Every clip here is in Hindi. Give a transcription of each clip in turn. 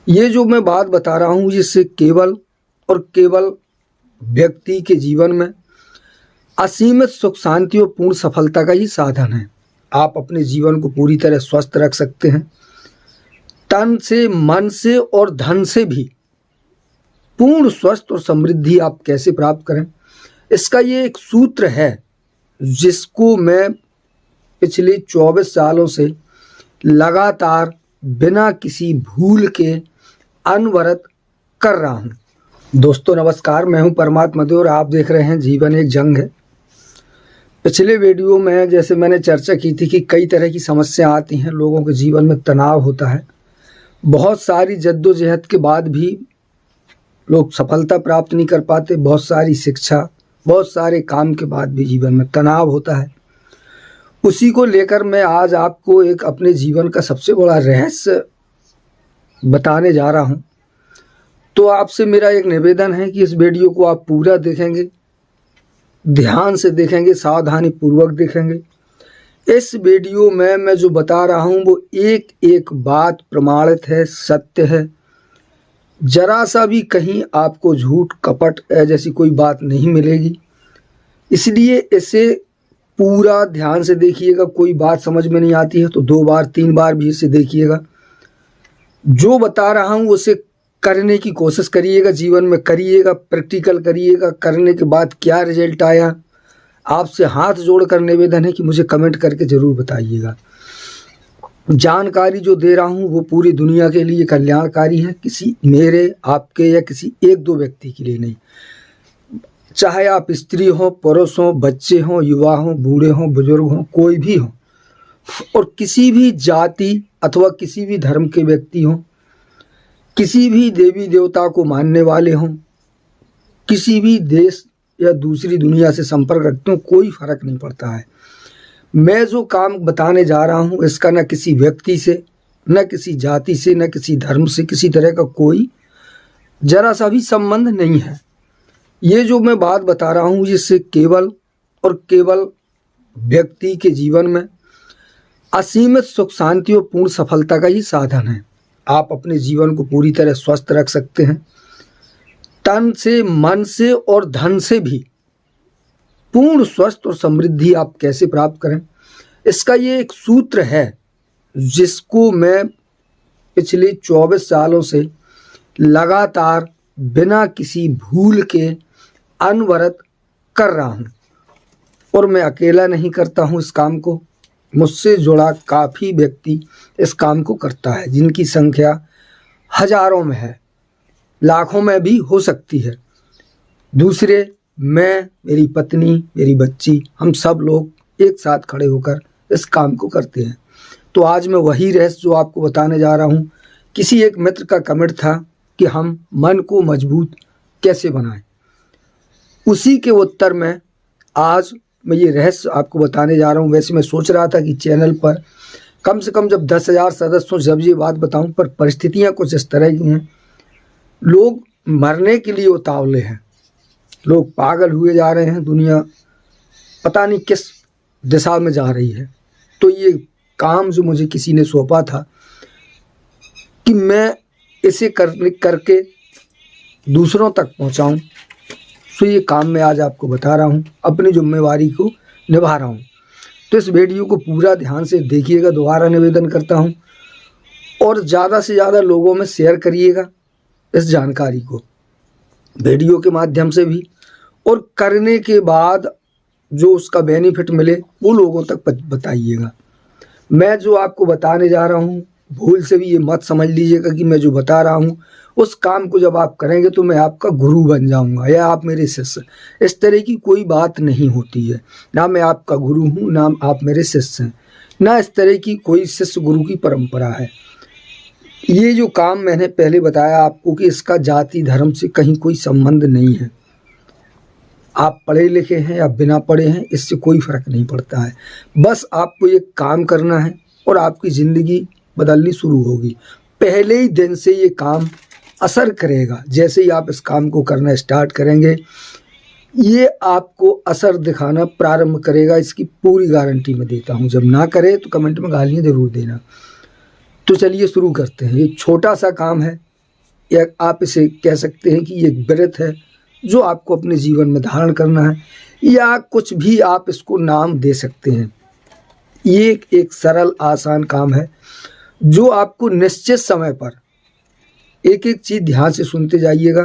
ये जो मैं बात बता रहा हूँ जिससे केवल और केवल व्यक्ति के जीवन में असीमित सुख शांति और पूर्ण सफलता का ही साधन है। आप अपने जीवन को पूरी तरह स्वस्थ रख सकते हैं, तन से, मन से और धन से भी। पूर्ण स्वस्थ और समृद्धि आप कैसे प्राप्त करें, इसका ये एक सूत्र है जिसको मैं पिछले 24 सालों से लगातार बिना किसी भूल के अनवरत कर रहा हूँ। दोस्तों नमस्कार, मैं हूँ परमात्मा देव और आप देख रहे हैं जीवन एक जंग है। पिछले वीडियो में जैसे मैंने चर्चा की थी कि कई तरह की समस्या आती हैं, लोगों के जीवन में तनाव होता है। बहुत सारी जद्दोजहद के बाद भी लोग सफलता प्राप्त नहीं कर पाते, बहुत सारी शिक्षा, बहुत सारे काम के बाद भी जीवन में तनाव होता है। उसी को लेकर मैं आज आपको एक अपने जीवन का सबसे बड़ा रहस्य बताने जा रहा हूं। तो आपसे मेरा एक निवेदन है कि इस वीडियो को आप पूरा देखेंगे, ध्यान से देखेंगे, सावधानी पूर्वक देखेंगे। इस वीडियो में मैं जो बता रहा हूं वो एक एक बात प्रमाणित है, सत्य है। जरा सा भी कहीं आपको झूठ कपट जैसी कोई बात नहीं मिलेगी, इसलिए इसे पूरा ध्यान से देखिएगा। कोई बात समझ में नहीं आती है तो 2 बार 3 बार भी इसे देखिएगा। जो बता रहा हूँ उसे करने की कोशिश करिएगा, जीवन में करिएगा, प्रैक्टिकल करिएगा। करने के बाद क्या रिजल्ट आया, आपसे हाथ जोड़कर निवेदन है कि मुझे कमेंट करके ज़रूर बताइएगा। जानकारी जो दे रहा हूँ वो पूरी दुनिया के लिए कल्याणकारी है, किसी मेरे, आपके या किसी 1-2 व्यक्ति के लिए नहीं। चाहे आप स्त्री हो, पुरुष हो, बच्चे हों, युवा हों, बूढ़े हों, बुजुर्ग हों, कोई भी हो, और किसी भी जाति अथवा किसी भी धर्म के व्यक्ति हों, किसी भी देवी देवता को मानने वाले हों, किसी भी देश या दूसरी दुनिया से संपर्क रखते हो, कोई फर्क नहीं पड़ता है। मैं जो काम बताने जा रहा हूँ इसका न किसी व्यक्ति से, न किसी जाति से, न किसी धर्म से किसी तरह का कोई जरा सा भी संबंध नहीं है। ये जो मैं बात बता रहा हूँ जिससे केवल और केवल व्यक्ति के जीवन में असीमित सुख शांति और पूर्ण सफलता का ही साधन है। आप अपने जीवन को पूरी तरह स्वस्थ रख सकते हैं, तन से, मन से और धन से भी। पूर्ण स्वस्थ और समृद्धि आप कैसे प्राप्त करें, इसका ये एक सूत्र है जिसको मैं पिछले 24 सालों से लगातार बिना किसी भूल के अनवरत कर रहा हूँ। और मैं अकेला नहीं करता हूँ इस काम को, मुझसे जुड़ा काफ़ी व्यक्ति इस काम को करता है, जिनकी संख्या हजारों में है, लाखों में भी हो सकती है। दूसरे, मैं, मेरी पत्नी, मेरी बच्ची, हम सब लोग एक साथ खड़े होकर इस काम को करते हैं। तो आज मैं वही रहस्य जो आपको बताने जा रहा हूँ। किसी एक मित्र का कमेंट था कि हम मन को मजबूत कैसे बनाएं, उसी के उत्तर में आज मैं ये रहस्य आपको बताने जा रहा हूँ। वैसे मैं सोच रहा था कि चैनल पर कम से कम जब 10,000 सदस्यों जब ये बात बताऊं, पर परिस्थितियाँ कुछ इस तरह की हैं, लोग मरने के लिए उतावले हैं, लोग पागल हुए जा रहे हैं, दुनिया पता नहीं किस दिशा में जा रही है। तो ये काम जो मुझे किसी ने सौंपा था कि मैं इसे करके दूसरों तक पहुंचाऊं, तो ये काम मैं आज आपको बता रहा हूं, अपनी जिम्मेवारी को निभा रहा हूं। तो इस वीडियो को पूरा ध्यान से देखिएगा, दोबारा निवेदन करता हूं, और ज़्यादा से ज़्यादा लोगों में शेयर करिएगा इस जानकारी को, वीडियो के माध्यम से भी, और करने के बाद जो उसका बेनिफिट मिले वो लोगों तक बताइएगा। मैं जो आपको बताने जा रहा हूँ, भूल से भी ये मत समझ लीजिएगा कि मैं जो बता रहा हूँ उस काम को जब आप करेंगे तो मैं आपका गुरु बन जाऊंगा या आप मेरे शिष्य। इस तरह की कोई बात नहीं होती है, ना मैं आपका गुरु हूँ, ना आप मेरे शिष्य हैं, ना इस तरह की कोई शिष्य गुरु की परंपरा है। ये जो काम मैंने पहले बताया आपको कि इसका जाति धर्म से कहीं कोई संबंध नहीं है। आप पढ़े लिखे हैं या बिना पढ़े हैं, इससे कोई फर्क नहीं पड़ता है। बस आपको ये काम करना है और आपकी ज़िंदगी बदलनी शुरू होगी। पहले ही दिन से ये काम असर करेगा। जैसे ही आप इस काम को करना स्टार्ट करेंगे, ये आपको असर दिखाना प्रारंभ करेगा, इसकी पूरी गारंटी मैं देता हूँ। जब ना करे तो कमेंट में गालियाँ ज़रूर देना। तो चलिए शुरू करते हैं। एक छोटा सा काम है, या आप इसे कह सकते हैं कि ये एक व्रत है जो आपको अपने जीवन में धारण करना है, या कुछ भी आप इसको नाम दे सकते हैं। ये एक सरल आसान काम है जो आपको निश्चित समय पर, एक एक चीज़ ध्यान से सुनते जाइएगा।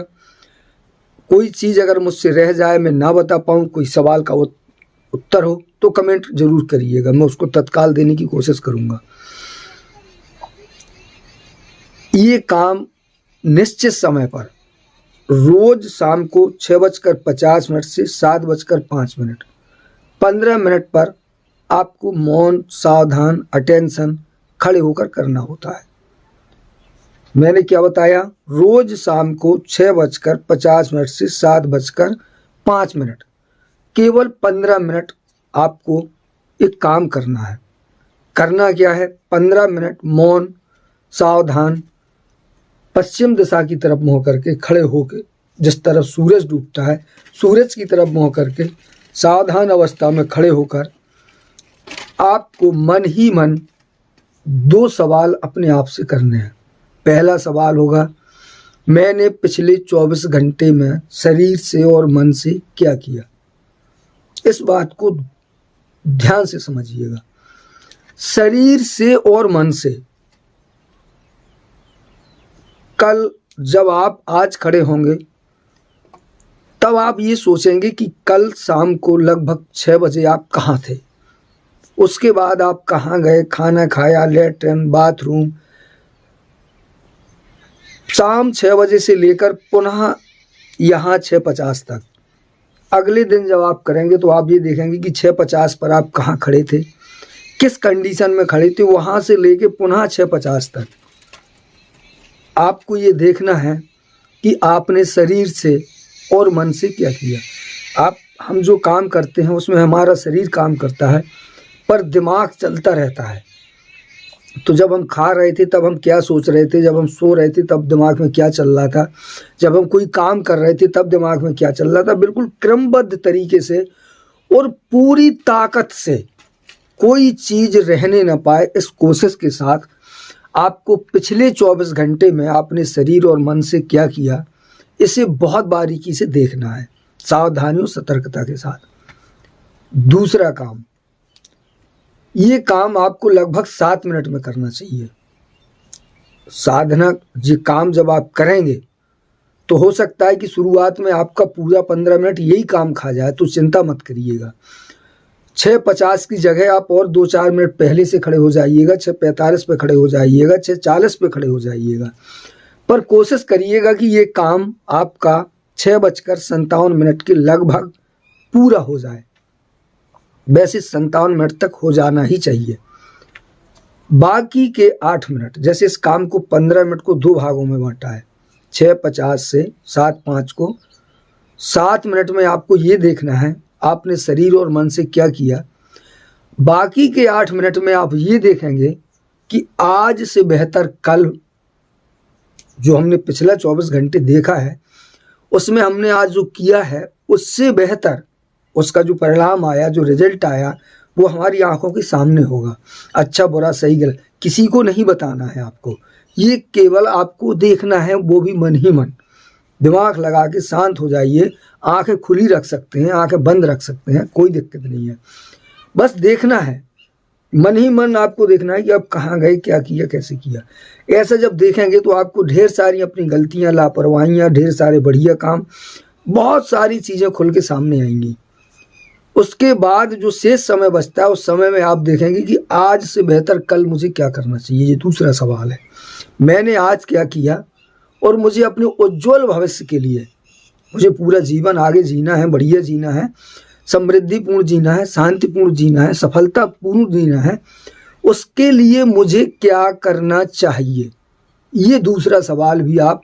कोई चीज़ अगर मुझसे रह जाए, मैं ना बता पाऊँ, कोई सवाल का उत्तर हो तो कमेंट जरूर करिएगा, मैं उसको तत्काल देने की कोशिश करूँगा। ये काम निश्चित समय पर रोज शाम को 6:50 से 7:05, 15 मिनट पर आपको मौन, सावधान, अटेंशन खड़े होकर करना होता है। मैंने क्या बताया? रोज शाम को 6:50 से 7:05, केवल 15 मिनट आपको एक काम करना है। करना क्या है? 15 मिनट मौन, सावधान, पश्चिम दिशा की तरफ मुँह करके खड़े होकर, जिस तरफ सूरज डूबता है सूरज की तरफ मुँह करके सावधान अवस्था में खड़े होकर आपको मन ही मन 2 सवाल अपने आप से करने हैं। पहला सवाल होगा, मैंने पिछले 24 घंटे में शरीर से और मन से क्या किया? इस बात को ध्यान से समझिएगा। शरीर से और मन से, कल जब आप आज खड़े होंगे तब आप ये सोचेंगे कि कल शाम को लगभग 6 बजे आप कहाँ थे, उसके बाद आप कहाँ गए, खाना खाया, लेटरिन, बाथरूम, शाम 6 बजे से लेकर पुनः यहाँ 6:50 तक। अगले दिन जब आप करेंगे तो आप ये देखेंगे कि 6:50 पर आप कहाँ खड़े थे, किस कंडीशन में खड़े थे, वहाँ से लेके पुनः 6:50 तक। आपको ये देखना है कि आपने शरीर से और मन से क्या किया। हम जो काम करते हैं उसमें हमारा शरीर काम करता है पर दिमाग चलता रहता है। तो जब हम खा रहे थे तब हम क्या सोच रहे थे, जब हम सो रहे थे तब दिमाग में क्या चल रहा था, जब हम कोई काम कर रहे थे तब दिमाग में क्या चल रहा था। बिल्कुल क्रमबद्ध तरीके से और पूरी ताकत से कोई चीज़ रहने न पाए, इस कोशिश के साथ आपको पिछले 24 घंटे में आपने शरीर और मन से क्या किया, इसे बहुत बारीकी से देखना है, सावधानी और सतर्कता के साथ। दूसरा काम, ये काम आपको लगभग 7 मिनट में करना चाहिए। साधना ये काम जब आप करेंगे तो हो सकता है कि शुरुआत में आपका पूरा 15 मिनट यही काम खा जाए, तो चिंता मत करिएगा। 6:50 की जगह आप और 2-4 मिनट पहले से खड़े हो जाइएगा, 6:45 पे खड़े हो जाइएगा, 6:40 पे खड़े हो जाइएगा, पर कोशिश करिएगा कि ये काम आपका 6:57 के लगभग पूरा हो जाए। वैसे 57 मिनट तक हो जाना ही चाहिए। बाकी के 8 मिनट, जैसे इस काम को 15 मिनट को 2 भागों में बांटा है, 6:50 से 7:05 को, 7 मिनट में आपको ये देखना है आपने शरीर और मन से क्या किया। बाकी के 8 मिनट में आप ये देखेंगे कि आज से बेहतर कल, जो हमने पिछला 24 घंटे देखा है उसमें हमने आज जो किया है उससे बेहतर, उसका जो परिणाम आया, जो रिजल्ट आया, वो हमारी आंखों के सामने होगा। अच्छा बुरा सही गलत किसी को नहीं बताना है आपको, ये केवल आपको देखना है, वो भी मन ही मन। दिमाग लगा के शांत हो जाइए, आंखें खुली रख सकते हैं, आंखें बंद रख सकते हैं, कोई दिक्कत नहीं है। बस देखना है, मन ही मन आपको देखना है कि आप कहाँ गए, क्या किया, कैसे किया। ऐसा जब देखेंगे तो आपको ढेर सारी अपनी गलतियाँ, लापरवाहियाँ, ढेर सारे बढ़िया काम, बहुत सारी चीज़ें खुल के सामने आएंगी। उसके बाद जो शेष समय बचता है उस समय में आप देखेंगे कि आज से बेहतर कल मुझे क्या करना चाहिए। ये दूसरा सवाल है, मैंने आज क्या किया और मुझे अपने उज्ज्वल भविष्य के लिए, मुझे पूरा जीवन आगे जीना है, बढ़िया जीना है, समृद्धिपूर्ण जीना है, शांतिपूर्ण जीना है, सफलतापूर्ण जीना है, उसके लिए मुझे क्या करना चाहिए। ये दूसरा सवाल भी आप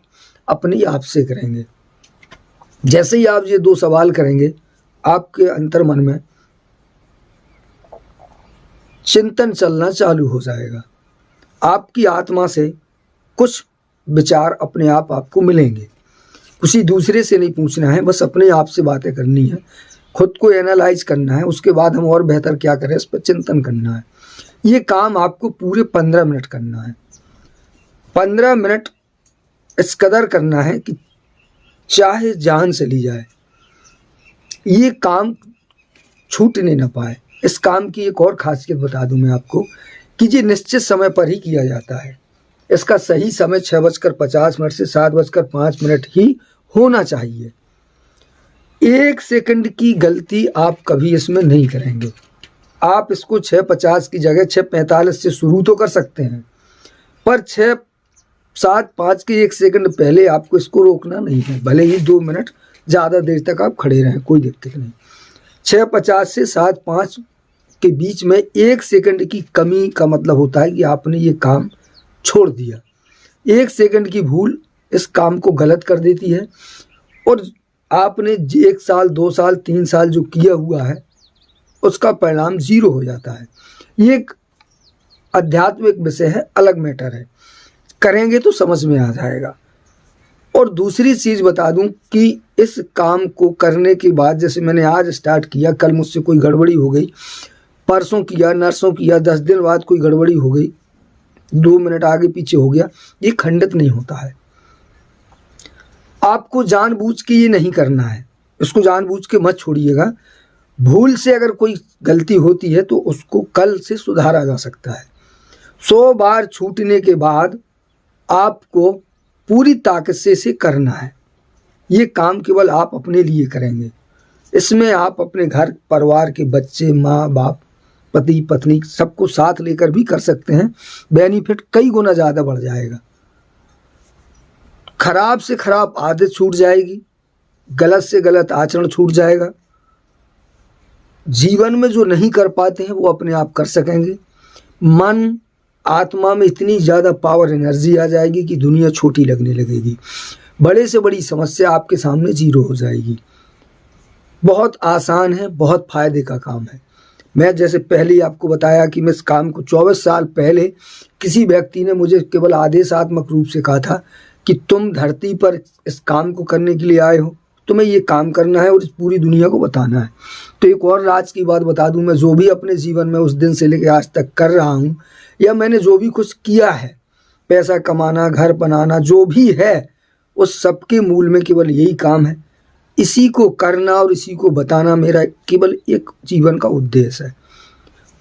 अपने आप से करेंगे। जैसे ही आप ये 2 सवाल करेंगे आपके अंतर्मन में चिंतन चलना चालू हो जाएगा। आपकी आत्मा से कुछ विचार अपने आप आपको मिलेंगे। किसी दूसरे से नहीं पूछना है, बस अपने आप से बातें करनी है, खुद को एनालाइज करना है, उसके बाद हम और बेहतर क्या करें इस पर चिंतन करना है। ये काम आपको पूरे 15 मिनट करना है। 15 मिनट इस कदर करना है कि चाहे जान चली जाए ये काम छूटने न पाए। इस काम की एक और खासियत बता दूं मैं आपको कि ये निश्चित समय पर ही किया जाता है। इसका सही समय 6:50 से 7:05 ही होना चाहिए। 1 सेकंड की गलती आप कभी इसमें नहीं करेंगे। आप इसको 6:50 की जगह 6:45 से शुरू तो कर सकते हैं, पर 6:07-5 के 1 सेकंड पहले आपको इसको रोकना नहीं है। भले ही 2 मिनट ज़्यादा देर तक आप खड़े रहें, कोई दिक्कत नहीं। 6:50 से 7:05 के बीच में 1 सेकंड की कमी का मतलब होता है कि आपने ये काम छोड़ दिया। 1 सेकंड की भूल इस काम को गलत कर देती है और आपने 1 साल 2 साल 3 साल जो किया हुआ है उसका परिणाम 0 हो जाता है। ये एक आध्यात्मिक विषय है, अलग मैटर है, करेंगे तो समझ में आ जाएगा। और दूसरी चीज़ बता दूं कि इस काम को करने के बाद, जैसे मैंने आज स्टार्ट किया, कल मुझसे कोई गड़बड़ी हो गई, परसों किया, नरसों किया, 10 दिन बाद कोई गड़बड़ी हो गई, 2 मिनट आगे पीछे हो गया, ये खंडित नहीं होता है। आपको जानबूझ के ये नहीं करना है, इसको जानबूझ के मत छोड़िएगा। भूल से अगर कोई गलती होती है तो उसको कल से सुधारा जा सकता है। 100 बार छूटने के बाद आपको पूरी ताकत से इसे करना है। ये काम केवल आप अपने लिए करेंगे। इसमें आप अपने घर परिवार के बच्चे, माँ बाप, पति पत्नी सबको साथ लेकर भी कर सकते हैं। बेनिफिट कई गुना ज़्यादा बढ़ जाएगा। खराब से खराब आदत छूट जाएगी, गलत से गलत आचरण छूट जाएगा। जीवन में जो नहीं कर पाते हैं वो अपने आप कर सकेंगे। मन आत्मा में इतनी ज़्यादा पावर एनर्जी आ जाएगी कि दुनिया छोटी लगने लगेगी। बड़े से बड़ी समस्या आपके सामने 0 हो जाएगी। बहुत आसान है, बहुत फ़ायदे का काम है। मैं जैसे पहले ही आपको बताया कि मैं इस काम को 24 साल पहले किसी व्यक्ति ने मुझे केवल आदेशात्मक रूप से कहा था कि तुम धरती पर इस काम को करने के लिए आए हो, तुम्हें ये काम करना है और इस पूरी दुनिया को बताना है। तो एक और राज की बात बता दूं, मैं जो भी अपने जीवन में उस दिन से लेकर आज तक कर रहा हूं, या मैंने जो भी कुछ किया है, पैसा कमाना, घर बनाना, जो भी है, उस सब के मूल में केवल यही काम है। इसी को करना और इसी को बताना मेरा केवल एक जीवन का उद्देश्य है।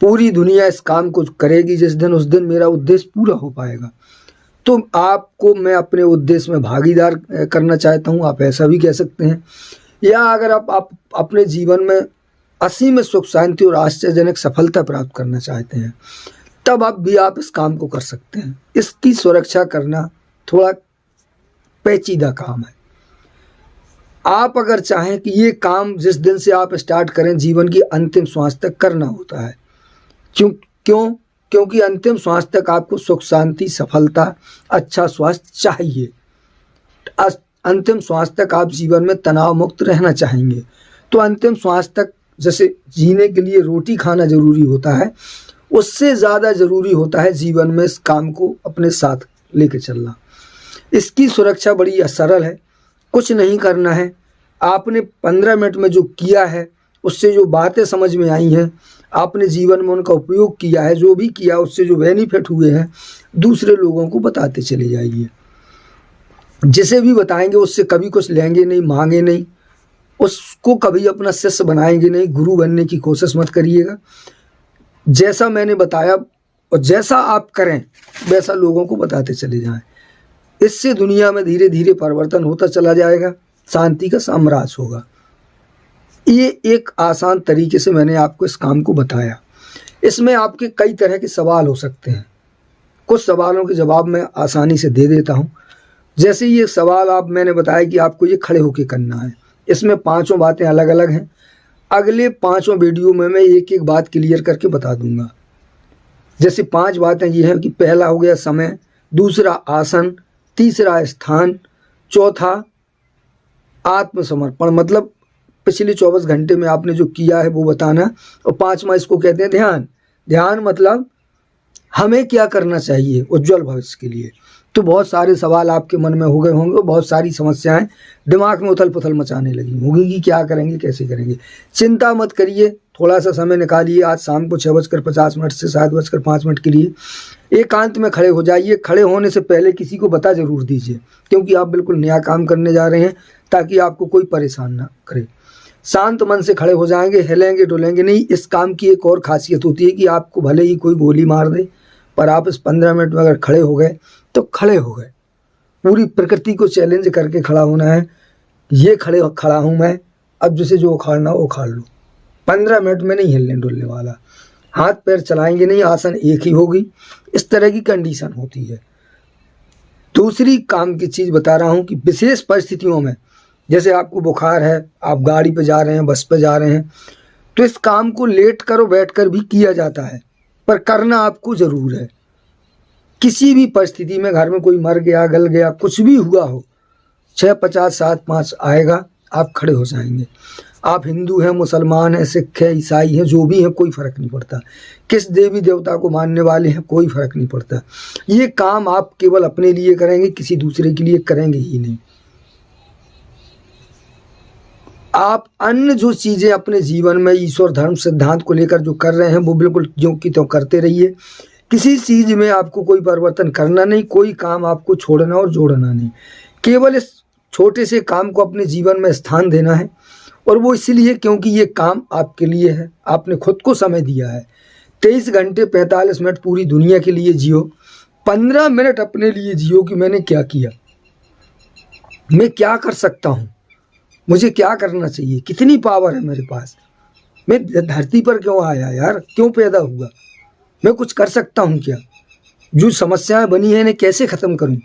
पूरी दुनिया इस काम को करेगी जिस दिन, उस दिन मेरा उद्देश्य पूरा हो पाएगा। तो आपको मैं अपने उद्देश्य में भागीदार करना चाहता हूँ, आप ऐसा भी कह सकते हैं। या अगर आप अपने जीवन में असीम सुख शांति और आश्चर्यजनक सफलता प्राप्त करना चाहते हैं, तब आप इस काम को कर सकते हैं। इसकी सुरक्षा करना थोड़ा पेचीदा काम है। आप अगर चाहें कि ये काम जिस दिन से आप स्टार्ट करें जीवन की अंतिम श्वास तक करना होता है। क्योंकि अंतिम श्वास तक आपको सुख शांति, सफलता, अच्छा स्वास्थ्य चाहिए। अंतिम श्वास तक आप जीवन में तनाव मुक्त रहना चाहेंगे। तो अंतिम श्वास तक जैसे जीने के लिए रोटी खाना जरूरी होता है, उससे ज़्यादा ज़रूरी होता है जीवन में इस काम को अपने साथ लेके चलना। इसकी सुरक्षा बड़ी सरल है, कुछ नहीं करना है। आपने 15 मिनट में जो किया है, उससे जो बातें समझ में आई हैं, आपने जीवन में उनका उपयोग किया है, जो भी किया उससे जो बेनिफिट हुए हैं, दूसरे लोगों को बताते चले जाइए। जिसे भी बताएंगे उससे कभी कुछ लेंगे नहीं, मांगे नहीं, उसको कभी अपना शिष्य बनाएंगे नहीं, गुरु बनने की कोशिश मत करिएगा। जैसा मैंने बताया और जैसा आप करें वैसा लोगों को बताते चले जाएं। इससे दुनिया में धीरे धीरे परिवर्तन होता चला जाएगा, शांति का साम्राज्य होगा। ये एक आसान तरीके से मैंने आपको इस काम को बताया। इसमें आपके कई तरह के सवाल हो सकते हैं, कुछ सवालों के जवाब मैं आसानी से दे देता हूँ। जैसे ये सवाल मैंने बताया कि आपको ये खड़े होकर करना है। इसमें 5 बातें अलग अलग हैं। अगले 5 वीडियो में मैं एक एक बात क्लियर करके बता दूंगा। जैसे 5 बातें ये हैं कि पहला हो गया समय, दूसरा आसन, तीसरा स्थान, चौथा आत्मसमर्पण, मतलब पिछले 24 घंटे में आपने जो किया है वो बताना, और 5वां इसको कहते हैं ध्यान। ध्यान मतलब हमें क्या करना चाहिए उज्जवल भविष्य के लिए। तो बहुत सारे सवाल आपके मन में हो गए होंगे, बहुत सारी समस्याएं दिमाग में उथल पुथल मचाने लगी होंगी कि क्या करेंगे, कैसे करेंगे। चिंता मत करिए, थोड़ा सा समय निकालिए। आज शाम को 6:50 से 7:05 के लिए एकांत में खड़े हो जाइए। खड़े होने से पहले किसी को बता जरूर दीजिए, क्योंकि आप बिल्कुल नया काम करने जा रहे हैं, ताकि आपको कोई परेशान ना करे। शांत मन से खड़े हो जाएंगे, हिलेंगे डुलेंगे नहीं। इस काम की एक और खासियत होती है कि आपको भले ही कोई गोली मार दे, पर आप इस 15 मिनट में अगर खड़े हो गए तो खड़े हो गए। पूरी प्रकृति को चैलेंज करके खड़ा होना है। ये खड़ा हूँ मैं, अब जिसे जो उखाड़ना हो उखाड़ लो। 15 मिनट में नहीं हिलने डुलने वाला, हाथ पैर चलाएंगे नहीं, आसन एक ही होगी। इस तरह की कंडीशन होती है। दूसरी काम की चीज़ बता रहा हूँ कि विशेष परिस्थितियों में, जैसे आपको बुखार है, आप गाड़ी पे जा रहे हैं, बस पे जा रहे हैं, तो इस काम को लेट कर और बैठ कर भी किया जाता है, पर करना आपको ज़रूर है। किसी भी परिस्थिति में घर में कोई मर गया, गल गया, कुछ भी हुआ हो, 6:50 7:05 आएगा, आप खड़े हो जाएंगे। आप हिंदू हैं, मुसलमान हैं, सिख हैं, ईसाई हैं, जो भी हैं, कोई फ़र्क नहीं पड़ता। किस देवी देवता को मानने वाले हैं, कोई फ़र्क नहीं पड़ता। ये काम आप केवल अपने लिए करेंगे, किसी दूसरे के लिए करेंगे ही नहीं। आप अन्य जो चीज़ें अपने जीवन में ईश्वर धर्म सिद्धांत को लेकर जो कर रहे हैं, वो बिल्कुल ज्यों की त्यों करते रहिए। किसी चीज़ में आपको कोई परिवर्तन करना नहीं, कोई काम आपको छोड़ना और जोड़ना नहीं। केवल इस छोटे से काम को अपने जीवन में स्थान देना है, और वो इसलिए क्योंकि ये काम आपके लिए है। आपने खुद को समय दिया है। 23 घंटे 45 मिनट पूरी दुनिया के लिए जियो, 15 मिनट अपने लिए जियो कि मैंने क्या किया, मैं क्या कर सकता हूँ, मुझे क्या करना चाहिए, कितनी पावर है मेरे पास, मैं धरती पर क्यों आया यार, क्यों पैदा हुआ, मैं कुछ कर सकता हूँ क्या, जो समस्याएं बनी हैं इन्हें कैसे ख़त्म करूँ।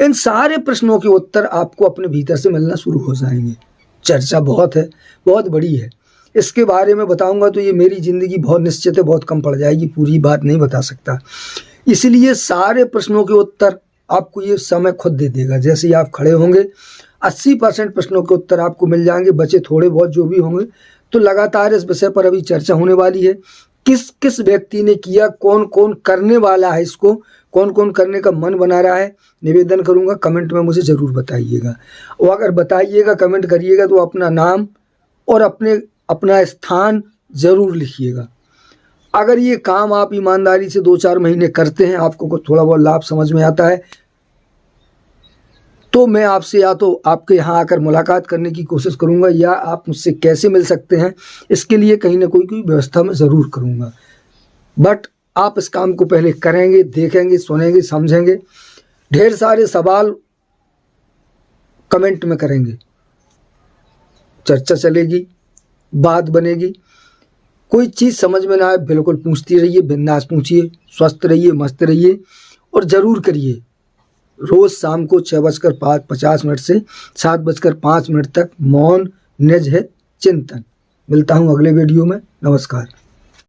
इन सारे प्रश्नों के उत्तर आपको अपने भीतर से मिलना शुरू हो जाएंगे। चर्चा बहुत है, बहुत बड़ी है, इसके बारे में बताऊंगा तो ये मेरी ज़िंदगी बहुत निश्चित है बहुत कम पड़ जाएगी, पूरी बात नहीं बता सकता। इसलिए सारे प्रश्नों के उत्तर आपको ये समय खुद दे देगा। जैसे ही आप खड़े होंगे 80% प्रश्नों के उत्तर आपको मिल जाएंगे, बचे थोड़े बहुत जो भी होंगे। तो लगातार इस विषय पर अभी चर्चा होने वाली है। किस किस व्यक्ति ने किया, कौन कौन करने वाला है इसको, कौन कौन करने का मन बना रहा है, निवेदन करूंगा कमेंट में मुझे ज़रूर बताइएगा। और अगर बताइएगा, कमेंट करिएगा, तो अपना नाम और अपना स्थान ज़रूर लिखिएगा। अगर ये काम आप ईमानदारी से 2-4 महीने करते हैं, आपको कुछ थोड़ा बहुत लाभ समझ में आता है, तो मैं आपसे या तो आपके यहाँ आकर मुलाकात करने की कोशिश करूँगा, या आप मुझसे कैसे मिल सकते हैं इसके लिए कहीं ना कोई व्यवस्था मैं ज़रूर करूँगा। बट आप इस काम को पहले करेंगे, देखेंगे, सुनेंगे, समझेंगे, ढेर सारे सवाल कमेंट में करेंगे, चर्चा चलेगी, बात बनेगी। कोई चीज़ समझ में ना आए बिल्कुल पूछती रहिए, बिंदास पूछिए, स्वस्थ रहिए, मस्त रहिए, और ज़रूर करिए। रोज़ शाम को 6:50 से 7:05 तक मौन निज है चिंतन। मिलता हूँ अगले वीडियो में। नमस्कार।